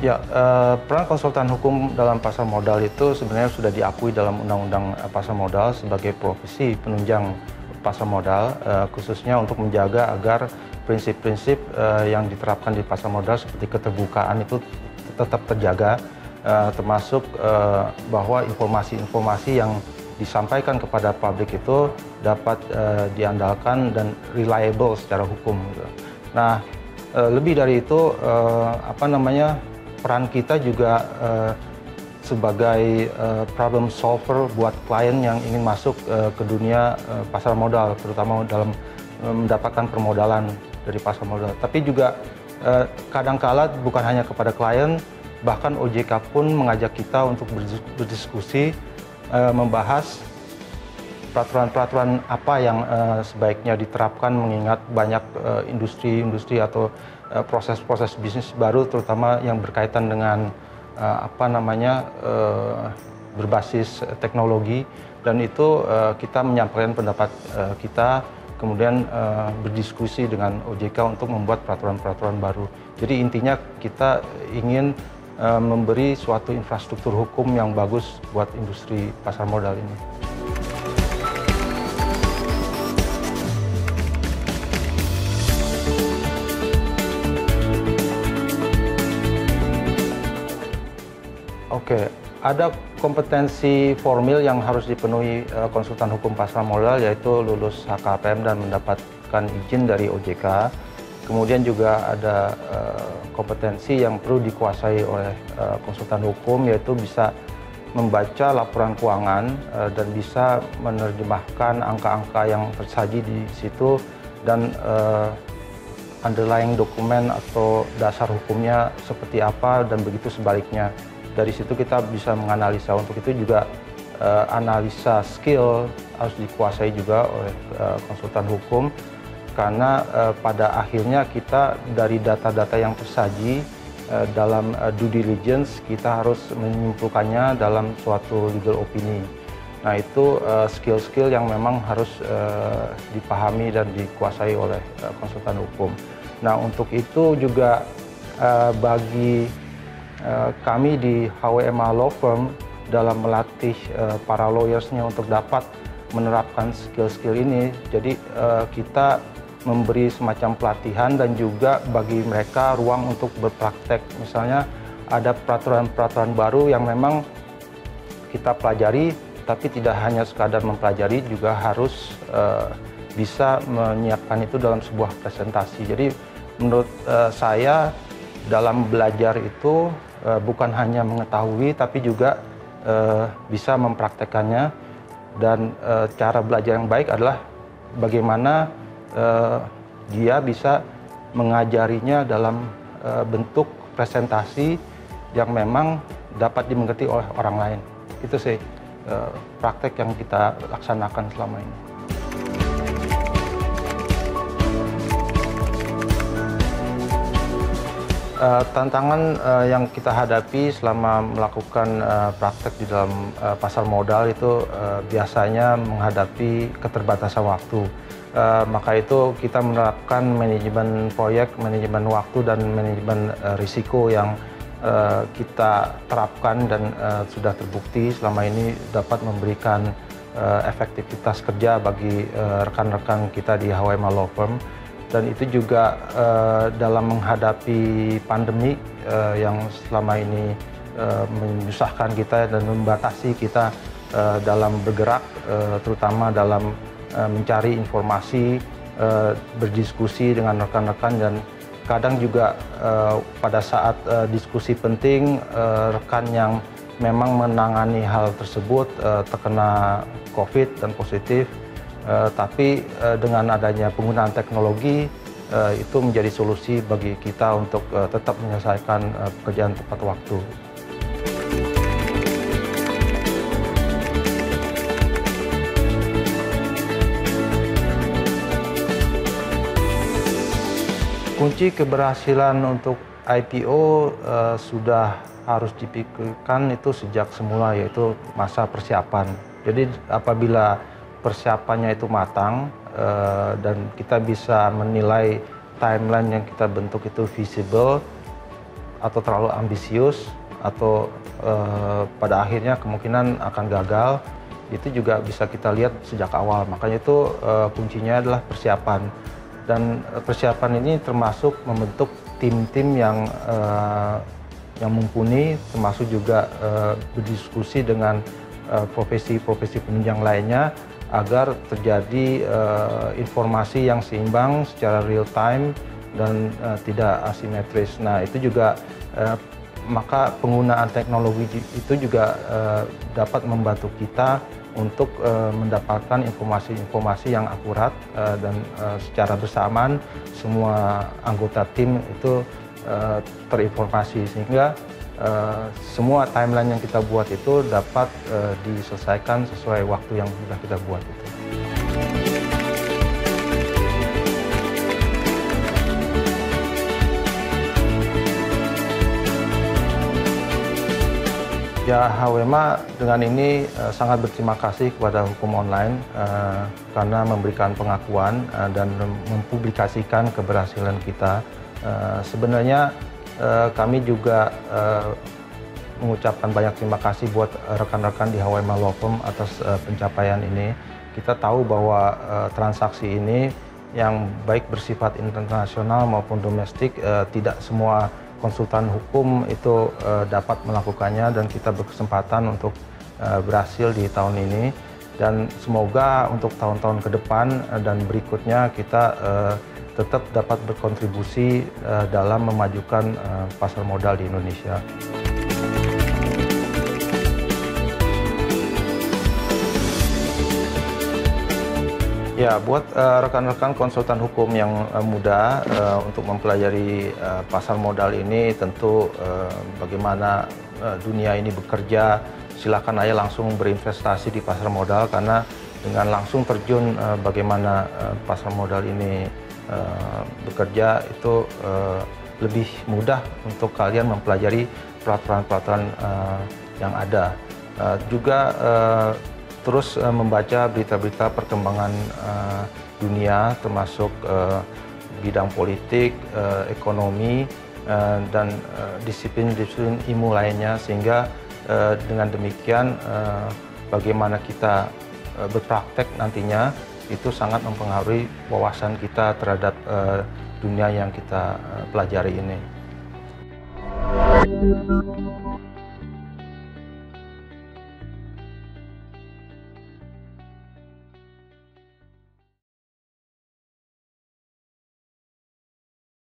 Ya, peran konsultan hukum dalam pasar modal itu sebenarnya sudah diakui dalam Undang-Undang Pasar Modal sebagai profesi penunjang pasar modal, khususnya untuk menjaga agar prinsip-prinsip yang diterapkan di pasar modal seperti keterbukaan itu tetap terjaga, termasuk bahwa informasi-informasi yang disampaikan kepada publik itu dapat diandalkan dan reliable secara hukum. Nah, lebih dari itu, peran kita juga sebagai problem solver buat klien yang ingin masuk ke dunia pasar modal, terutama dalam mendapatkan permodalan dari pasar modal. Tapi juga kadangkala bukan hanya kepada klien, bahkan OJK pun mengajak kita untuk berdiskusi, membahas peraturan-peraturan apa yang sebaiknya diterapkan mengingat banyak industri-industri atau proses-proses bisnis baru, terutama yang berkaitan dengan berbasis teknologi, dan itu kita menyampaikan pendapat kita, kemudian berdiskusi dengan OJK untuk membuat peraturan-peraturan baru. Jadi intinya kita ingin memberi suatu infrastruktur hukum yang bagus buat industri pasar modal ini. Oke, ada kompetensi formil yang harus dipenuhi konsultan hukum pasar modal, yaitu lulus HKPM dan mendapatkan izin dari OJK. Kemudian juga ada kompetensi yang perlu dikuasai oleh konsultan hukum, yaitu bisa membaca laporan keuangan dan bisa menerjemahkan angka-angka yang tersaji di situ dan underlying dokumen atau dasar hukumnya seperti apa, dan begitu sebaliknya. Dari situ kita bisa menganalisa. Untuk itu juga analisa skill harus dikuasai juga oleh konsultan hukum, karena pada akhirnya kita dari data-data yang tersaji dalam due diligence, kita harus menyimpulkannya dalam suatu legal opinion. Nah, itu skill-skill yang memang harus dipahami dan dikuasai oleh konsultan hukum. Nah, untuk itu juga bagi kami di HWMA Law Firm dalam melatih para lawyersnya untuk dapat menerapkan skill-skill ini. Jadi kita memberi semacam pelatihan dan juga bagi mereka ruang untuk berpraktek. Misalnya ada peraturan-peraturan baru yang memang kita pelajari, tapi tidak hanya sekadar mempelajari, juga harus bisa menyiapkan itu dalam sebuah presentasi. Jadi menurut saya dalam belajar itu bukan hanya mengetahui, tapi juga bisa mempraktekannya. Dan cara belajar yang baik adalah bagaimana dia bisa mengajarinya dalam bentuk presentasi yang memang dapat dimengerti oleh orang lain. Itu sih praktek yang kita laksanakan selama ini. Tantangan yang kita hadapi selama melakukan praktek di dalam pasar modal itu biasanya menghadapi keterbatasan waktu. Maka itu kita menerapkan manajemen proyek, manajemen waktu, dan manajemen risiko yang kita terapkan dan sudah terbukti selama ini dapat memberikan efektivitas kerja bagi rekan-rekan kita di HWMA Law Firm. Dan itu juga dalam menghadapi pandemi yang selama ini menyusahkan kita dan membatasi kita dalam bergerak, terutama dalam mencari informasi, berdiskusi dengan rekan-rekan, dan kadang juga pada saat diskusi penting rekan yang memang menangani hal tersebut terkena COVID dan positif. Tapi dengan adanya penggunaan teknologi itu menjadi solusi bagi kita untuk tetap menyelesaikan pekerjaan tepat waktu. Kunci keberhasilan untuk IPO sudah harus dipikirkan itu sejak semula, yaitu masa persiapan. Jadi apabila persiapannya itu matang dan kita bisa menilai timeline yang kita bentuk itu visible, atau terlalu ambisius atau pada akhirnya kemungkinan akan gagal, itu juga bisa kita lihat sejak awal. Makanya itu kuncinya adalah persiapan. Dan persiapan ini termasuk membentuk tim-tim yang mumpuni, termasuk juga berdiskusi dengan profesi-profesi penunjang lainnya agar terjadi informasi yang seimbang secara real time dan tidak asimetris. Nah, itu juga maka penggunaan teknologi itu juga dapat membantu kita untuk mendapatkan informasi-informasi yang akurat dan secara bersamaan semua anggota tim itu terinformasi, sehingga semua timeline yang kita buat itu dapat diselesaikan sesuai waktu yang sudah kita buat itu. Ya, HWMA dengan ini sangat berterima kasih kepada Hukum Online karena memberikan pengakuan dan mempublikasikan keberhasilan kita. Sebenarnya kami juga mengucapkan banyak terima kasih buat rekan-rekan di HWMA Law Firm atas pencapaian ini. Kita tahu bahwa transaksi ini yang baik bersifat internasional maupun domestik tidak semua konsultan hukum itu dapat melakukannya, dan kita berkesempatan untuk berhasil di tahun ini, dan semoga untuk tahun-tahun ke depan dan berikutnya kita tetap dapat berkontribusi dalam memajukan pasar modal di Indonesia. Ya, buat rekan-rekan konsultan hukum yang muda untuk mempelajari pasar modal ini, tentu bagaimana dunia ini bekerja, silakan aja langsung berinvestasi di pasar modal, karena dengan langsung terjun bagaimana pasar modal ini bekerja itu lebih mudah untuk kalian mempelajari peraturan-peraturan yang ada. Juga terus membaca berita-berita perkembangan dunia, termasuk bidang politik, ekonomi, dan disiplin-disiplin ilmu lainnya, sehingga dengan demikian bagaimana kita berpraktek nantinya itu sangat mempengaruhi wawasan kita terhadap dunia yang kita pelajari ini.